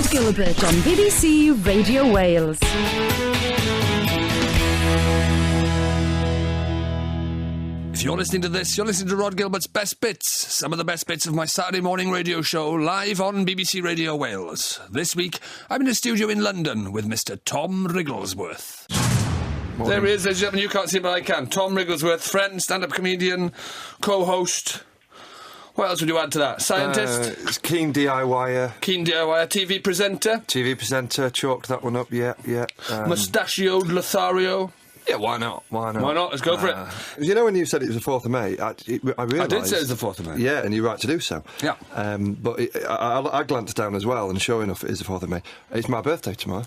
Rhod Gilbert on BBC Radio Wales. If you're listening to this, you're listening to Rhod Gilbert's Best Bits, some of the best bits of my Saturday morning radio show, live on BBC Radio Wales. This week, I'm in a studio in London with Mr. Tom Wrigglesworth. Morning. There he is, ladies and gentlemen, you can't see him, but I can. Tom Wrigglesworth, friend, stand-up comedian, co-host. What else would you add to that? Scientist? Keen DIYer. Keen DIYer, TV presenter. TV presenter, chalked that one up, yeah. Mustachioed Lothario. Yeah, why not? Why not? Let's go for it. You know when you said it was the 4th of May, I realised... I did say it was the 4th of May. Yeah, and you're right to do so. Yeah. But I glanced down as well, and sure enough, it is the 4th of May. It's my birthday tomorrow.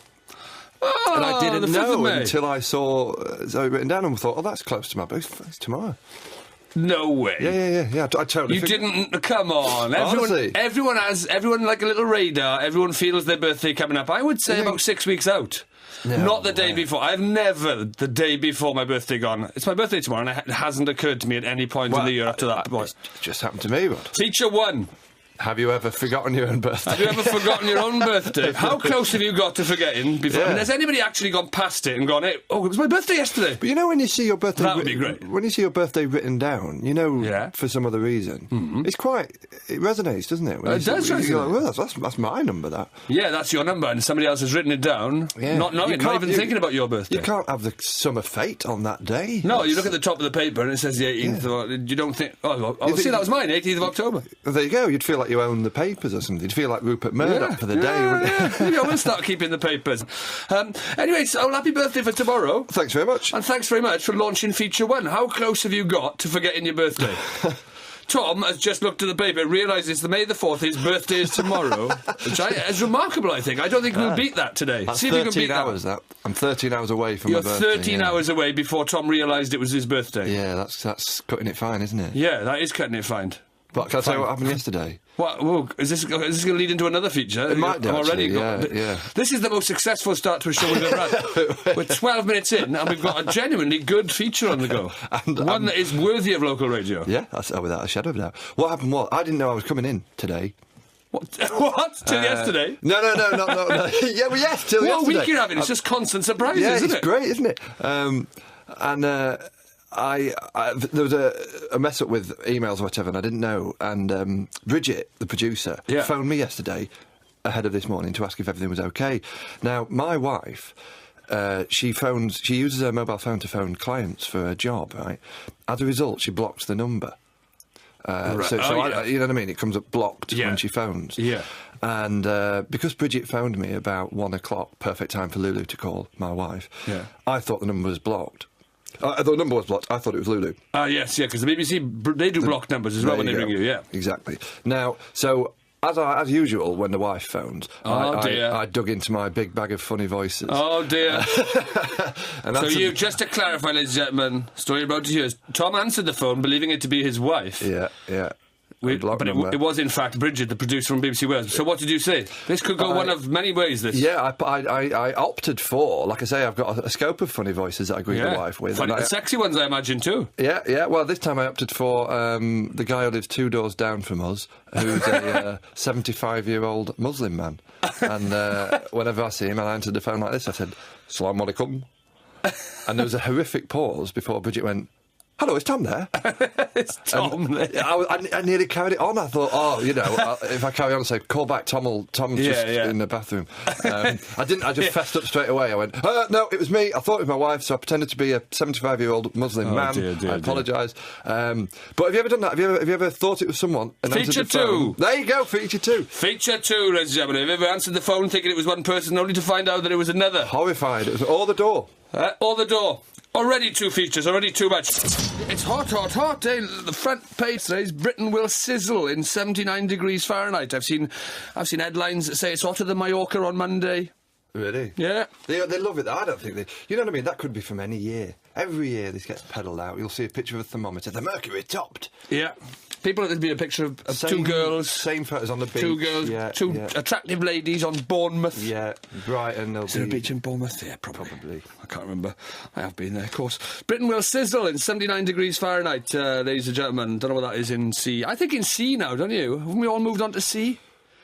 Oh, and I didn't know May. until I saw it written down and thought, oh, that's close to my birthday. It's tomorrow. No way. Yeah. I totally. You didn't. Come on. Honestly. Everyone like a little radar. Everyone feels their birthday coming up. I would say about 6 weeks out. No, not the day before. I've never the day before my birthday gone. It's my birthday tomorrow, and it hasn't occurred to me at any point in the year up to that point. It just happened to me, Rod. Feature 1. Have you ever forgotten your own birthday? Have you ever forgotten your own birthday? How close have you got to forgetting before? Yeah. I mean, has anybody actually gone past it and gone, hey, oh, it was my birthday yesterday? But you know when you see your birthday... That would be great. When you see your birthday written down, you know, for some other reason, it's quite... It resonates, doesn't it? It does resonate. You're like, well, that's my number, that. Yeah, that's your number, and somebody else has written it down, not knowing, not even thinking about your birthday. You can't have the summer fate on that day. No, you look at the top of the paper and it says the 18th you don't think, see, that was mine, 18th of October. There you go, you'd feel like you own the papers or something. You'd feel like Rupert Murdoch for the day, wouldn't you? Maybe I'm going to start keeping the papers. Anyway, so happy birthday for tomorrow. Thanks very much. And thanks very much for launching Feature 1. How close have you got to forgetting your birthday? Tom has just looked at the paper, realises the May the 4th, his birthday is tomorrow, which is remarkable, I think. I don't think we'll beat that today. That's see if you can beat hours, that. I'm 13 hours away from my birthday. You're 13 hours away before Tom realised it was his birthday. Yeah, that's cutting it fine, isn't it? Yeah, that is cutting it fine. But can I tell you what happened yesterday? What? Whoa, is this going to lead into another feature? It might do, actually, yeah. This is the most successful start to a show we've ever had. We're 12 minutes in, and we've got a genuinely good feature on the go. One that is worthy of local radio. Yeah, that's without a shadow of a doubt. What happened was, I didn't know I was coming in today. What? Till yesterday? No. Yeah, well, yes, till yesterday. What a week you're having. It's just constant surprises, isn't it? Yeah, it's great, isn't it? There was a mess up with emails or whatever, and I didn't know. And Bridget, the producer, phoned me yesterday ahead of this morning to ask if everything was okay. Now, my wife, she uses her mobile phone to phone clients for her job, right? As a result, she blocks the number. Right. You know what I mean? It comes up blocked when she phones. Yeah. And because Bridget phoned me about 1 o'clock, perfect time for Lulu to call, my wife, I thought the number was blocked. The number was blocked. I thought it was Lulu. Yes, because the BBC, they do block numbers as well when they ring you, Exactly. Now, so, as usual, when the wife phones, I dug into my big bag of funny voices. Oh, dear. So just to clarify, ladies and gentlemen, story about to hear is, Tom answered the phone, believing it to be his wife. Yeah. But it was, in fact, Bridget, the producer from BBC Wales. So what did you say? This could go one of many ways, this. Yeah, I opted for, like I say, I've got a scope of funny voices that I greet the wife with. Funny, sexy ones, I imagine, too. Yeah. Well, this time I opted for the guy who lives 2 doors down from us, who's a 75-year-old Muslim man. And whenever I see him, I answered the phone like this. I said, "Assalamu alaikum." And there was a horrific pause before Bridget went, "Hello, is Tom there?" It's Tom there. I nearly carried it on. I thought, if I carry on and say, "Call back, Tom's just in the bathroom." I didn't. I just fessed up straight away. I went, "No, it was me. I thought it was my wife, so I pretended to be a 75-year-old Muslim man." Dear, I apologise. But have you ever done that? Have you ever thought it was someone? And Feature 2. There you go. Feature 2. Feature 2, ladies and gentlemen. Have you ever answered the phone thinking it was one person, only to find out that it was another? Horrified. It was or the door. Or the door. Already 2 features, already too much. It's hot. The front page says Britain will sizzle in 79 degrees Fahrenheit. I've seen headlines that say it's hotter than Mallorca on Monday. Really? Yeah. They love it. I don't think they... You know what I mean? That could be from any year. Every year this gets peddled out. You'll see a picture of a thermometer. The mercury topped. Yeah. There'd be a picture of two girls. Same photos on the beach. Two girls, two attractive ladies on Bournemouth. Yeah, Brighton. Is there a beach in Bournemouth? Yeah, probably. I can't remember. I have been there, of course. Britain will sizzle in 79 degrees Fahrenheit, ladies and gentlemen. Don't know what that is in C. I think in C now, don't you? Haven't we all moved on to C?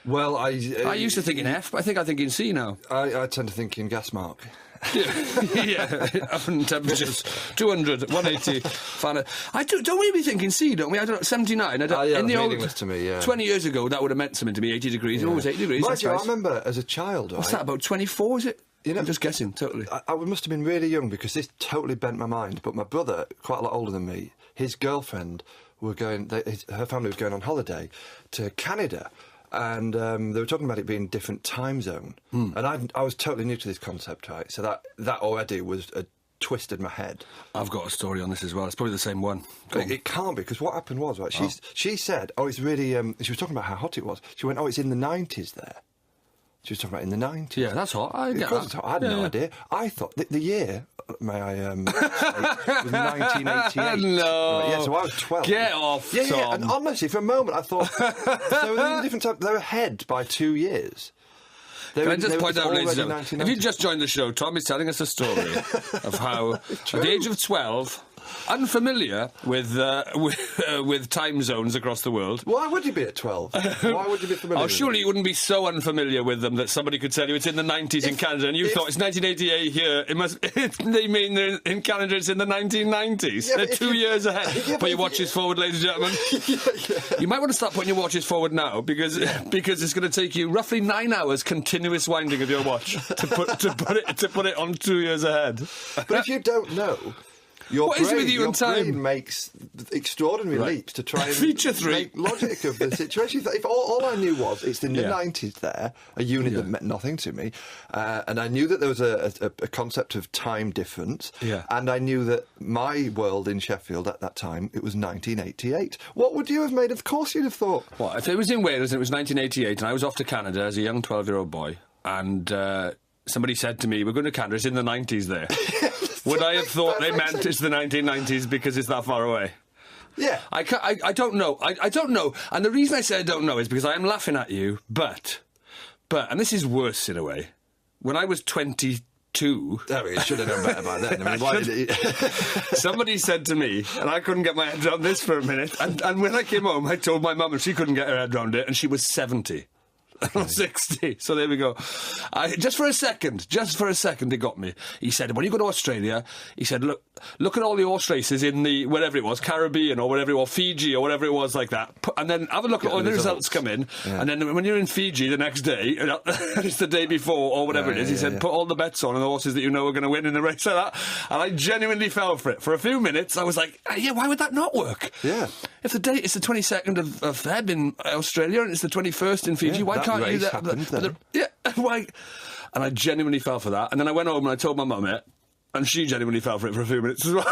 Well, I used to think in F, but I think in C now. I tend to think in gas mark. Yeah, oven temperatures 200, 180 Fahrenheit. Don't we be thinking C, don't we? I don't know, 79. Yeah, in the meaningless to me, yeah. 20 years ago, that would have meant something to me, 80 degrees. Yeah. It was 80 degrees. Mind you, nice. I remember as a child, What's that, about 24, is it? You know, I'm just guessing, totally. I must have been really young because this totally bent my mind, but my brother, quite a lot older than me, his girlfriend were going, her family was going on holiday to Canada. And they were talking about it being a different time zone. And I was totally new to this concept, right? So that already was twisted my head. I've got a story on this as well. It's probably the same one. It can't be, because what happened was, right, she said, it's really... she was talking about how hot it was. She went, it's in the 90s there. She was talking about in the 90s. Yeah, that's hot. I get that. It's hot. I had no idea. I thought the year, may I say, was 1988. No. Yeah, so I was 12. Get off, Tom. Yeah, and honestly, for a moment, I thought they were in a different time. They were ahead by 2 years. Can I just point out, ladies and gentlemen, if you just joined the show, Tom is telling us a story of how, at the age of 12, unfamiliar with time zones across the world. Why would you be at 12? Why would you be familiar? Oh, surely you wouldn't be so unfamiliar with them that somebody could tell you it's in the 90s in Canada, and you thought it's 1988 here. It must. They mean they're in Canada. It's in the 1990s. They're 2 years ahead. Put your watches forward, ladies and gentlemen. You might want to start putting your watches forward now because it's going to take you roughly 9 hours continuous winding of your watch to put it on 2 years ahead. But if you don't know. Your brain makes extraordinary leaps to try and Feature 3. make logic of the situation. If all I knew was it's in the 90s there, a unit that meant nothing to me, and I knew that there was a concept of time difference, and I knew that my world in Sheffield at that time, it was 1988. What would you have made? Of course you'd have thought. What, if it was in Wales and it was 1988 and I was off to Canada as a young 12-year-old boy, and somebody said to me, we're going to Canada, it's in the 90s there. Would I have thought they meant it's the 1990s because it's that far away? Yeah. I don't know. I don't know. And the reason I say I don't know is because I am laughing at you, but, and this is worse in a way, when I was 22... You should have known better by then. I mean, why did Somebody said to me, and I couldn't get my head around this for a minute, and when I came home, I told my mum, and she couldn't get her head around it, and she was 70. I'm 60, so there we go. Just for a second, it got me. He said, when you go to Australia, he said, look at all the horse races in the, wherever it was, Caribbean or whatever it was, Fiji or whatever it was like that, and then have a look at all the results come in, and then when you're in Fiji the next day, it's the day before or whatever it is, he said, put all the bets on the horses that you know are going to win in a race like that, and I genuinely fell for it. For a few minutes, I was like, why would that not work? Yeah. If the date is the 22nd of Feb in Australia and it's the 21st in Fiji, why can't you do that? Why? And I genuinely fell for that. And then I went home and I told my mum it, and she genuinely fell for it for a few minutes as well.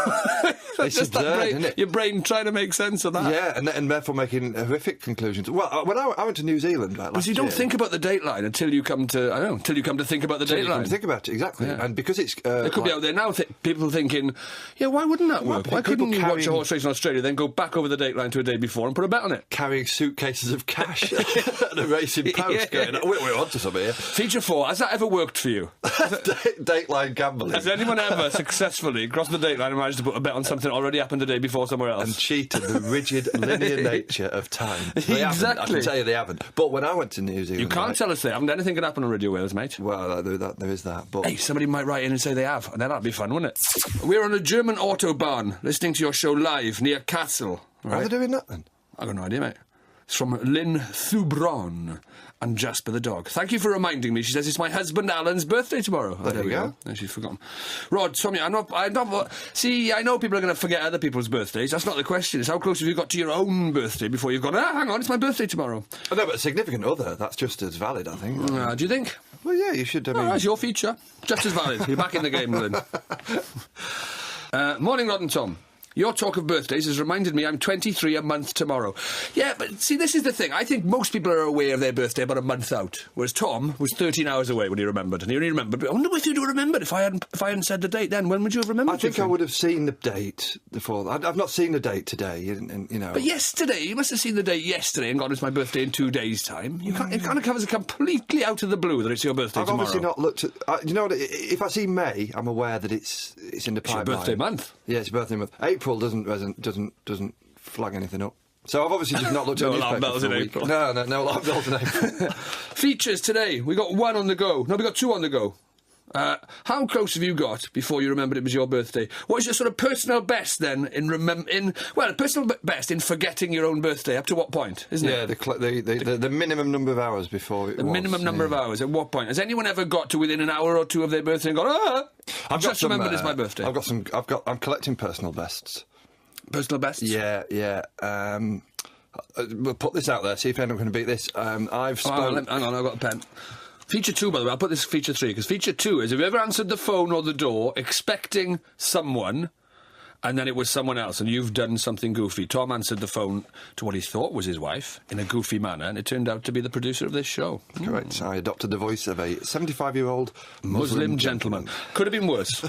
It's just that brain, isn't it? Your brain trying to make sense of that. Yeah, and therefore making horrific conclusions. Well, when I went to New Zealand, right, because you don't think about the dateline until you come to, until you come to think about the dateline. You come to think about it, exactly. Yeah. And because it's... it could be out there now, people thinking, why wouldn't that work? Why couldn't you watch a horse race in Australia, then go back over the dateline to a day before and put a bet on it? Carrying suitcases of cash at a racing post going, we're on to something here. Feature 4, has that ever worked for you? Dateline gambling. Has anyone ever successfully crossed the dateline and managed to put a bet on something already happened the day before somewhere else? And cheated the rigid linear nature of time. They exactly. Haven't. I can tell you they haven't. But when I went to New Zealand... You can't tell us they haven't. Anything can happen on Radio Wales, mate. Well, there is that, but... Hey, somebody might write in and say they have, and then that'd be fun, wouldn't it? We're on a German autobahn, listening to your show live near Kassel. Right? Why are they doing that, then? I've got no idea, mate. It's from Lynn Thubron and Jasper the dog. Thank you for reminding me. She says it's my husband Alan's birthday tomorrow. There we go. No, she's forgotten. Rod, Tommy, I know people are going to forget other people's birthdays. That's not the question. It's how close have you got to your own birthday before you've gone, hang on, it's my birthday tomorrow. Oh, no, but a significant other, that's just as valid, I think. Do you think? Well, yeah, you should. That's your feature. Just as valid. You're back in the game, Lynn. Morning, Rod and Tom. Your talk of birthdays has reminded me I'm 23 a month tomorrow. Yeah, but see, this is the thing. I think most people are aware of their birthday about a month out, whereas Tom was 13 hours away when he remembered, and he only remembered. But I wonder if you'd have remembered if I hadn't said the date then. When would you have remembered? I think I would have seen the date before. I've not seen the date today, and you know. But yesterday, you must have seen the date yesterday and gone, it's my birthday in 2 days' time. It kind of comes completely out of the blue that it's your birthday tomorrow. I've obviously not looked at... you know what, if I see May, I'm aware that it's in the pipeline. It's your birthday month. Yeah, it's your birthday month. April doesn't flag anything up. So I've obviously just not looked at No alarm newspaper bells for in a week. April. No alarm bells in April. Features today. We got one on the go. No, we got two on the go. How close have you got before you remembered it was your birthday? What is your sort of personal best then personal best in forgetting your own birthday? Up to what point, isn't it? Yeah, the minimum number of hours before it was. The minimum number of hours. At what point? Has anyone ever got to within an hour or two of their birthday and gone, I've just remembered it's my birthday? I'm collecting personal bests. Personal bests? Yeah. We'll put this out there, see if anyone can beat this. Hang on, I've got a pen. Feature 2, by the way, I'll put this feature 3, because feature 2 is, have you ever answered the phone or the door expecting someone, and then it was someone else, and you've done something goofy? Tom answered the phone to what he thought was his wife, in a goofy manner, and it turned out to be the producer of this show. Correct. I adopted the voice of a 75-year-old Muslim gentleman. Could have been worse.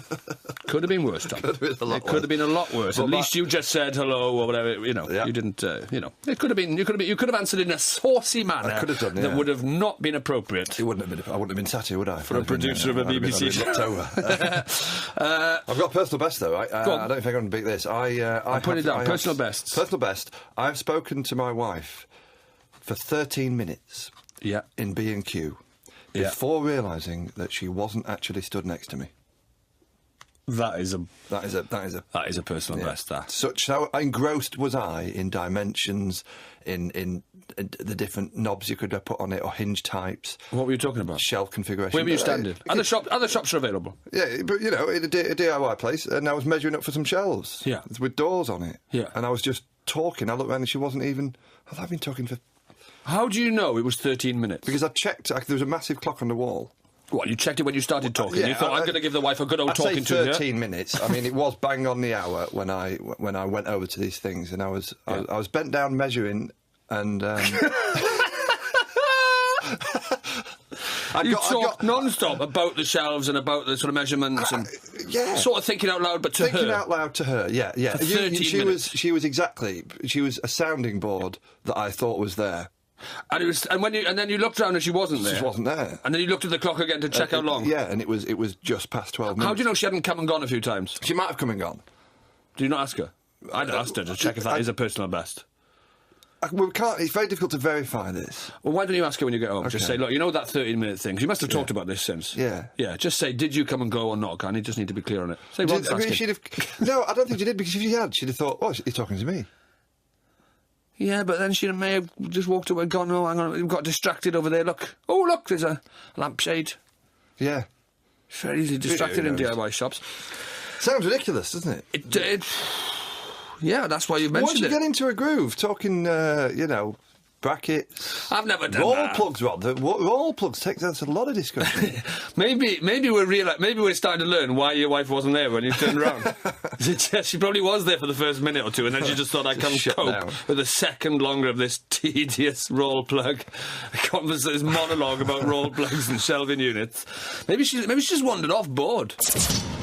Could have been worse, Tom. Could have been a lot worse. Could have been a lot worse. At least you just said hello or whatever. Yeah. You didn't. It could have been. You could have answered in a saucy manner. I could have done. Yeah. That would have not been appropriate. It wouldn't have been. I wouldn't have been sat here, would I? For a producer of a BBC show. I've got a personal best though. I don't think I'm going to beat this. I put it down. Personal best. Personal best. I've spoken to my wife for 13 minutes. Yeah. In B&Q. Before realising that she wasn't actually stood next to me. That is a personal best. That. Such how engrossed was I in dimensions, in the different knobs you could put on it, or hinge types. What were you talking about? Shelf configuration. Where were you standing? Other shops are available. Yeah, but in a DIY place, and I was measuring up for some shelves. Yeah. With doors on it. Yeah. And I was just talking. I looked around and she wasn't even. I've been talking for. How do you know it was 13 minutes? Because I checked. There was a massive clock on the wall. What, you checked it when you started talking? Yeah, you thought, I'm going to give the wife a good old talking to her? 13 minutes. I mean, it was bang on the hour when I went over to these things, and I was bent down measuring, and you talked non-stop about the shelves and about the sort of measurements and sort of thinking out loud, but to her. Thinking out loud to her, yeah. For 13 minutes. She was a sounding board that I thought was there. And then you looked around and she wasn't there. She wasn't there. And then you looked at the clock again to check how long. Yeah, and it was just past 12 minutes. How do you know she hadn't come and gone a few times? She might have come and gone. Did you not ask her? I'd asked her to check if that is a personal best. We can't. It's very difficult to verify this. Well, why don't you ask her when you get home? Okay. Just say, look, you know that 13-minute thing? 'Cause you must have talked about this since. Yeah. Yeah, just say, did you come and go or not? You just need to be clear on it. Say, no, I don't think she did, because if she had, she'd have thought, you're talking to me. Yeah, but then she may have just walked away and gone, oh, hang on, got distracted over there, look. Oh, look, there's a lampshade. Yeah. Very easily distracted in DIY shops. Sounds ridiculous, doesn't it? Yeah, that's why you mentioned it. Once you get into a groove, talking, brackets. I've never done roll that. Plugs, Rod. Roll plugs that's a lot of discussion. maybe we're starting to learn why your wife wasn't there when you turned around. She probably was there for the first minute or two, and then she just thought I'd come cope with a second longer of this tedious roll plug this monologue about roll plugs and shelving units. Maybe she just wandered off bored.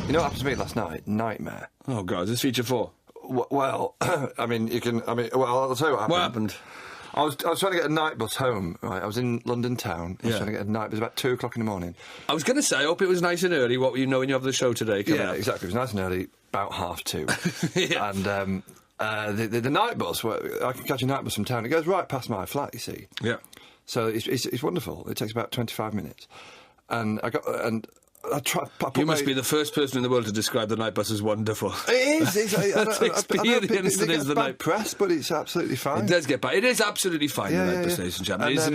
You know what happened to me last night? Nightmare. Oh God, is this feature 4? Well, I'll tell you what happened. What happened? I was trying to get a night bus home, right? I was in London town. I was trying to get a night bus about 2 o'clock in the morning. I was going to say, I hope it was nice and early, what you know when you have the show today. Yeah, exactly. It was nice and early, about 2:30. Yeah. And the night bus, I can catch a night bus from town. It goes right past my flat, you see. Yeah. So it's wonderful. It takes about 25 minutes. And You must be the first person in the world to describe the night bus as wonderful. It is. That's experience that is the night press, but it's absolutely fine. It does get bad. It is absolutely fine, the night bus, ladies and gentlemen. It is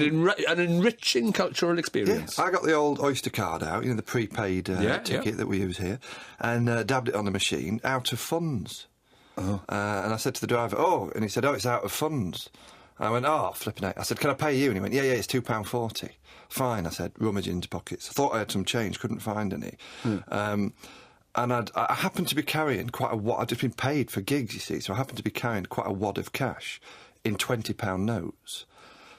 an enriching cultural experience. Yeah, I got the old Oyster card out, the prepaid ticket that we use here, and dabbed it on the machine, out of funds. Oh. And I said to the driver, and he said, it's out of funds. I went, flipping out. I said, can I pay you? And he went, yeah, it's £2.40. Fine, I said, rummaging into pockets. I thought I had some change, couldn't find any. And I happened to be carrying quite a wad. I'd just been paid for gigs, you see, so I happened to be carrying quite a wad of cash in £20 notes.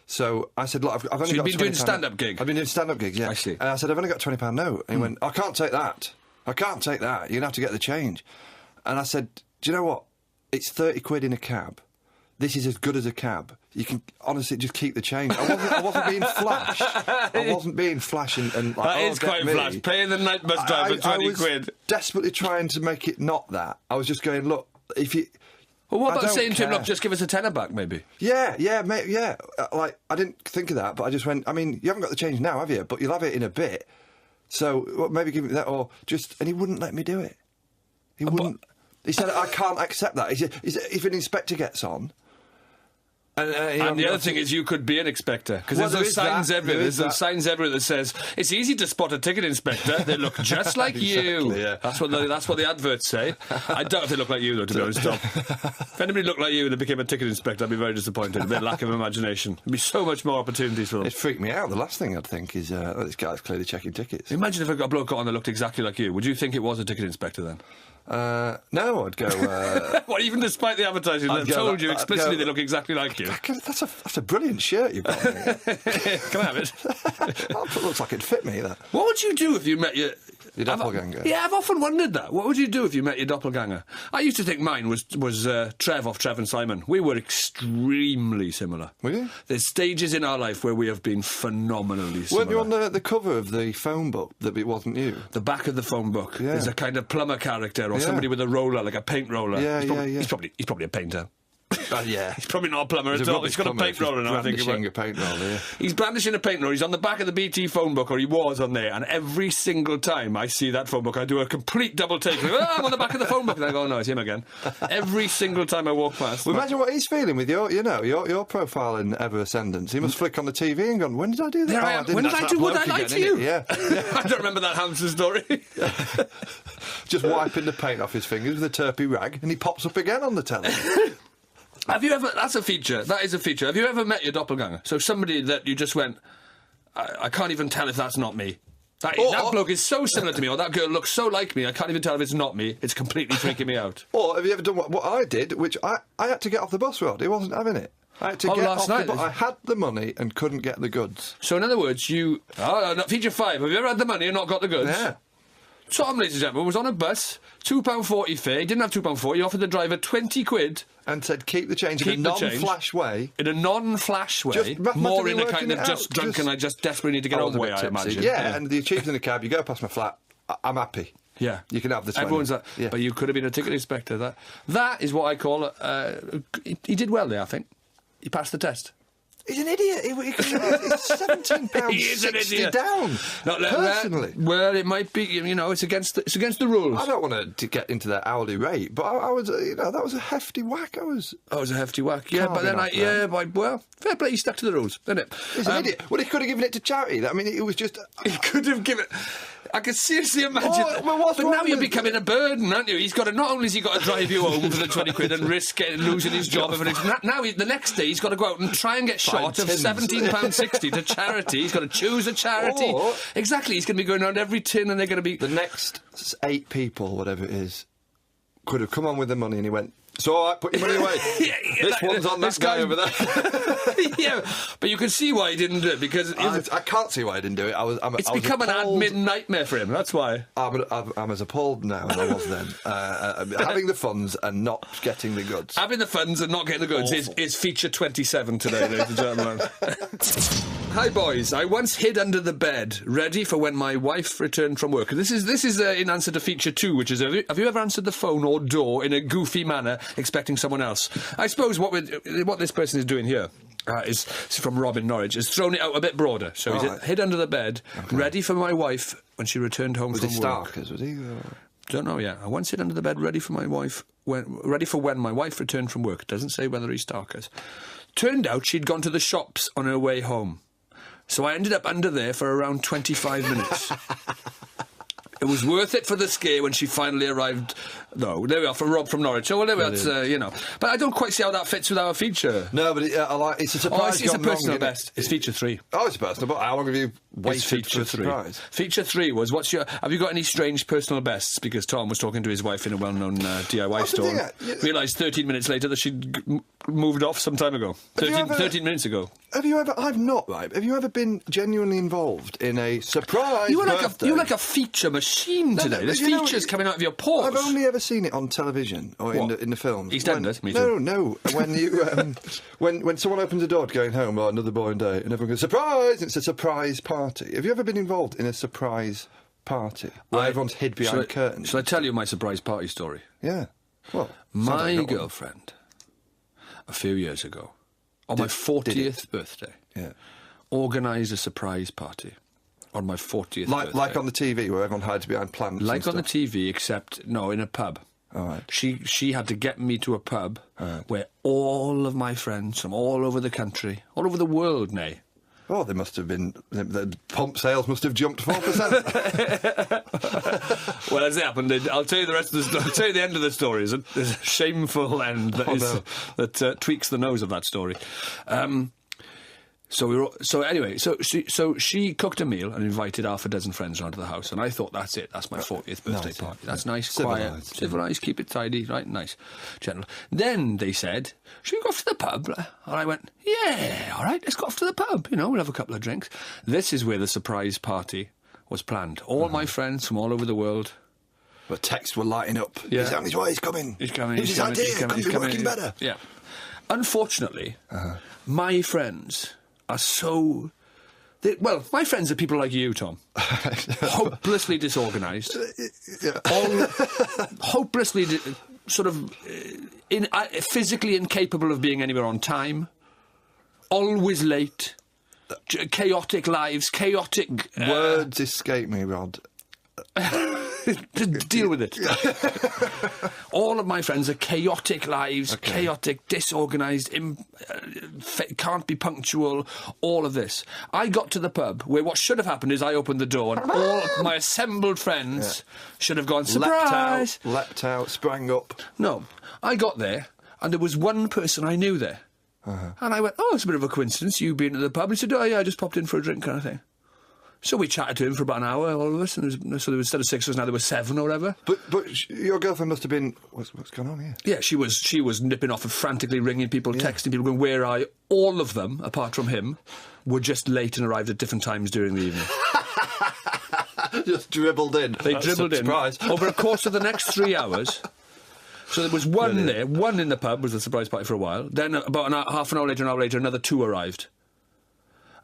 So I said, look, I've only got you've been doing stand-up gigs? I've been doing stand-up gigs, yeah. I see. And I said, I've only got a £20 note. And he went, I can't take that. You're going to have to get the change. And I said, do you know what? It's 30 quid in a cab. This is as good as a cab. You can honestly just keep the change. I wasn't being flash. I wasn't being flash and like, that is quite flash. Paying the night bus driver 20 quid. Desperately trying to make it not that. I was just going, look, if you Well, what I about don't saying to him, care. look, just give us a tenner back, maybe? Yeah, mate, yeah. Like, I didn't think of that, but I just went, I mean, you haven't got the change now, have you? But you'll have it in a bit. So, well, maybe give me that, or just... And he wouldn't let me do it. He wouldn't... He said, I can't accept that. He said, if an inspector gets on... And the other thing is, you could be an inspector, because there's those signs everywhere. There's those signs everywhere that says it's easy to spot a ticket inspector. They look just like you. Yeah. That's what the adverts say. I doubt if they look like you, though. To be honest, Tom. If anybody looked like you and they became a ticket inspector, I'd be very disappointed. A bit of lack of imagination. There'd be so much more opportunities for them. It freaked me out. The last thing I'd think is, this guy's clearly checking tickets. Imagine if I got a bloke on that looked exactly like you. Would you think it was a ticket inspector then? No, I'd go... Well, even despite the advertising, they've told you explicitly they look exactly like you. That's a brilliant shirt you've got. Can I have it? It looks like it'd fit me, that. What would you do if you met your doppelganger? I've often wondered that. What would you do if you met your doppelganger? I used to think mine was Trev off Trev and Simon. We were extremely similar. Were you? There's stages in our life where we have been phenomenally similar. Weren't you on the cover of the phone book that it wasn't you? The back of the phone book. Yeah. There's a kind of plumber character or somebody with a roller, like a paint roller. Yeah, He's probably a painter. Yeah. He's probably not a plumber at all. He's got a paint roller now, I think. Brandishing a paint roller, yeah. He's brandishing a paint roller. He's on the back of the BT phone book, or he was on there, and every single time I see that phone book, I do a complete double take. Like, I'm on the back of the phone book, and I go, oh, no, it's him again. Every single time I walk past. Well, imagine what he's feeling with your profile in ever ascendance. He must flick on the TV and go, when did I do that? There I am. When did I do what I like to you? Yeah. I don't remember that hamster story. Just wiping the paint off his fingers with a turpy rag, and he pops up again on the telly. Have you ever... That's a feature. That is a feature. Have you ever met your doppelganger? So somebody that you just went, I can't even tell if that's not me. That bloke is so similar to me, or that girl looks so like me, I can't even tell if it's not me. It's completely freaking me out. Or have you ever done what I did, which I had to get off the bus, Rod. He wasn't having it. I had to get off the bus. I had the money and couldn't get the goods. So in other words, feature 5. Have you ever had the money and not got the goods? Yeah. Tom, ladies and gentlemen, was on a bus, £2.40 fare. He didn't have £2.40. He offered the driver 20 quid. And said, keep the change in a non-flash way. In a non-flash way. More in a kind of just drunk and I just desperately need to get home way, I imagine. Yeah, and the achievement's in the cab, you go past my flat, I'm happy. Yeah. You can have the 20. Everyone's that. Yeah. But you could have been a ticket inspector. That is what I call... he did well there, I think. He passed the test. He's an idiot. He's £17 He is an idiot. down. Personally, well, it might be. It's against the rules. I don't want to get into that hourly rate, but I was, that was a hefty whack. It was a hefty whack. Yeah, but then fair play. He stuck to the rules, didn't it? He's an idiot. Well, he could have given it to charity. I mean, it was just. He could have given. I can seriously imagine. But now you're becoming a burden, aren't you? He's got to. Not only has he got to drive you home for the 20 quid and risk losing his job, now the next day he's got to go out and try and get short of £17.60 to charity. He's got to choose a charity. Exactly. He's going to be going around every tin, and they're going to be the next 8 people, whatever it is, could have come on with the money, and he went. So, all right, put your money away. This one's on this guy over there. Yeah, but you can see why he didn't do it, because... I can't see why he didn't do it. It's become an admin nightmare for him, that's why. I'm as appalled now as I was then. Having the funds and not getting the goods. Having the funds and not getting the goods is feature 27 today, ladies and gentlemen. Hi, boys. I once hid under the bed, ready for when my wife returned from work. This is in answer to feature 2, which is, have you ever answered the phone or door in a goofy manner, expecting someone else? I suppose what this person is doing here is from Rob in Norwich, has thrown it out a bit broader. So he's hid under the bed, ready for my wife when she returned home from work. Was he? Don't know yet. I once hid under the bed, ready for when my wife returned from work. Doesn't say whether he's Starkers. Turned out she'd gone to the shops on her way home. So I ended up under there for around 25 minutes. It was worth it for the scare when she finally arrived. No, there we are, from Rob from Norwich. So, well, there we are, But I don't quite see how that fits with our feature. No, but it's a surprise. It's a personal best. It's feature 3. Oh, it's personal, but how long have you waited for a surprise? Feature 3 was, have you got any strange personal bests? Because Tom was talking to his wife in a well-known DIY store. Realised 13 minutes later that she'd moved off some time ago. 13 minutes ago. I've not, right? Have you ever been genuinely involved in a surprise birthday? You're like a feature machine today. There's features coming out of your pores. I've only ever seen it on television or in the films. EastEnders, me too. No. When you when someone opens a door going home, another boring day, and everyone goes surprise. It's a surprise party. Have you ever been involved in a surprise party where everyone's hid behind curtains? Shall I tell you my surprise party story? Yeah. Well, my girlfriend a few years ago, on my 40th birthday, organised a surprise party on my 40th birthday. Like on the TV, where everyone hides behind plants. Like on the TV, except, no, in a pub. All right. She had to get me to a pub where all of my friends from all over the country, all over the world, nay. Oh, they must have been... The pump sales must have jumped 4%. Well, as it happened, I'll tell you the rest of the story. I'll tell you the end of the story. There's a shameful end that tweaks the nose of that story. So she cooked a meal and invited half a dozen friends around to the house, and I thought, that's it, that's my 40th birthday party. That's nice, quiet, civilised, keep it tidy, right, nice, gentle. Then they said, should we go off to the pub? And I went, yeah, all right, let's go off to the pub, we'll have a couple of drinks. This is where the surprise party was planned. All my friends from all over the world. The texts were lighting up. Yeah. He's on his way, he's coming. He's coming. He's his idea, couldn't be working better. Yeah. Unfortunately, my friends are so... my friends are people like you, Tom. Hopelessly disorganised. Hopelessly physically incapable of being anywhere on time. Always late. Chaotic lives. Chaotic... Words escape me, Rod. Just deal with it. All of my friends are chaotic lives, chaotic, disorganised, can't be punctual, all of this. I got to the pub where what should have happened is I opened the door and all of my assembled friends should have gone, surprise! Leapt out, sprang up. No, I got there and there was one person I knew there. And I went, oh, it's a bit of a coincidence, you being at the pub. He said, oh yeah, I just popped in for a drink kind of thing. So we chatted to him for about an hour, all of us, and so there was, instead of 6 of us, now there were 7 or whatever. But your girlfriend must have been... What's going on here? Yeah, she was nipping off and frantically ringing people, texting people, going, where are you? All of them, apart from him, were just late and arrived at different times during the evening. Just dribbled in. They dribbled in. Surprise. Over a course of the next 3 hours. So there was one there, one in the pub, was the surprise party for a while. Then about half an hour later, another 2 arrived.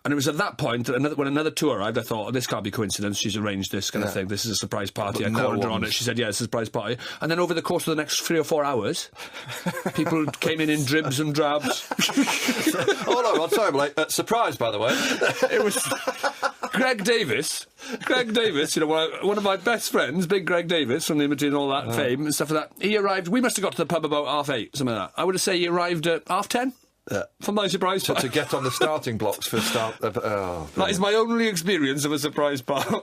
And it was at that point, that when another 2 arrived, I thought, oh, this can't be coincidence, she's arranged this kind of thing, this is a surprise party. But I called her on it, she said, yeah, it's a surprise party. And then over the course of the next 3 or 4 hours, people came in dribs and drabs. Oh no, I'm sorry, I'm late. Surprise, by the way. It was Greg Davis, one of my best friends, big Greg Davis, from the Imaging and all that fame and stuff like that. He arrived, we must have got to the pub about 8:30, something like that. I would say he arrived at 10:30. For my surprise party. To get on the starting blocks for that is my only experience of a surprise party.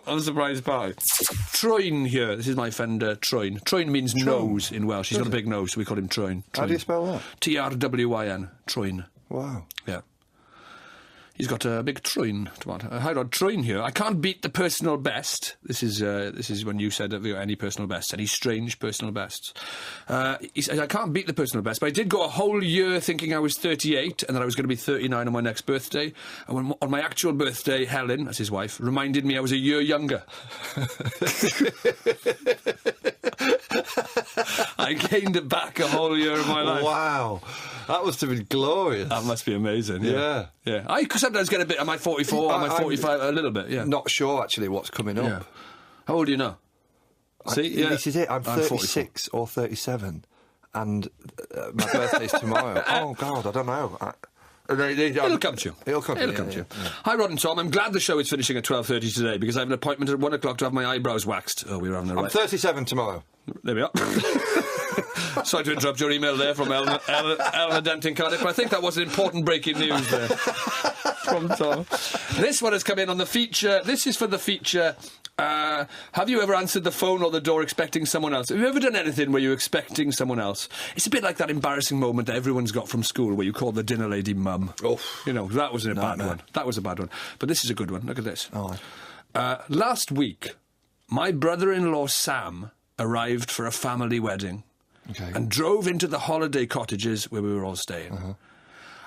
Troin here. This is my friend Troin. Troin means nose in Welsh. He's got a big nose, so we call him Troin. How do you spell that? Trwyn. Troin. Wow. Yeah. He's got a big Troin tomato. Hi, Rod. Troin here. I can't beat the personal best. This is when you said any personal best. Any strange personal bests. He said, I can't beat the personal best, but I did go a whole year thinking I was 38 and that I was going to be 39 on my next birthday. And on my actual birthday, Helen, that's his wife, reminded me I was a year younger. I gained back a whole year of my life. Wow. That must have been glorious. That must be amazing. Yeah. I sometimes get a bit, am I 44, am I 45, a little bit, yeah. Not sure, actually, what's coming up. Yeah. How old are you now? This is it, I'm 36 or 37, and my birthday's tomorrow. Oh, God, I don't know. It'll come to you. It'll come to you. Yeah. Hi, Rod and Tom. I'm glad the show is finishing at 12:30 today because I have an appointment at 1 o'clock to have my eyebrows waxed. Oh, we're having a right. I'm 37 tomorrow. There we are. Sorry to interrupt your email there from Eleanor Dent in Cardiff, but I think that was an important breaking news there from Tom. This one has come in on the feature. This is for the feature. Have you ever answered the phone or the door expecting someone else? Have you ever done anything where you're expecting someone else? It's a bit like that embarrassing moment that everyone's got from school where you call the dinner lady mum. Oh. That was a bad one. That was a bad one. But this is a good one. Look at this. Oh. Last week, my brother-in-law Sam arrived for a family wedding and drove into the holiday cottages where we were all staying.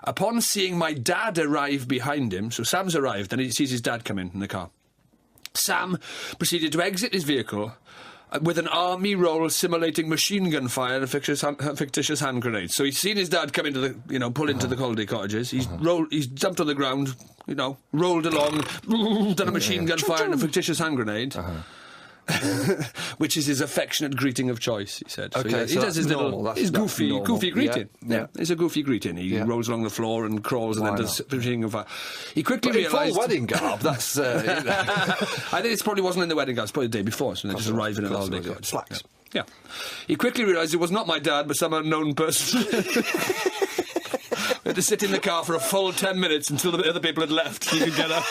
Upon seeing my dad arrive behind him, so Sam's arrived, and he sees his dad come in the car. Sam proceeded to exit his vehicle with an army roll simulating machine gun fire and a fictitious hand grenade. So he's seen his dad come into the, pull into the holiday cottages. He's he's jumped on the ground, rolled along, done a machine gun fire and a fictitious hand grenade. which is his affectionate greeting of choice, he said. Okay, he does his normal. his goofy greeting. Yeah. It's a goofy greeting. He rolls along the floor and crawls and then does fishing of fire. He quickly realised... full wedding garb, that's... I think it probably wasn't in the wedding garb, it's probably the day before, so they just arrived in the holiday garb. Slacks. Yeah. He quickly realised it was not my dad, but some unknown person. We had to sit in the car for a full 10 minutes until the other people had left so you could get out.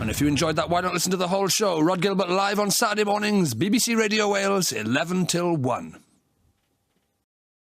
And if you enjoyed that, why not listen to the whole show? Rhod Gilbert live on Saturday mornings, BBC Radio Wales, 11 till 1.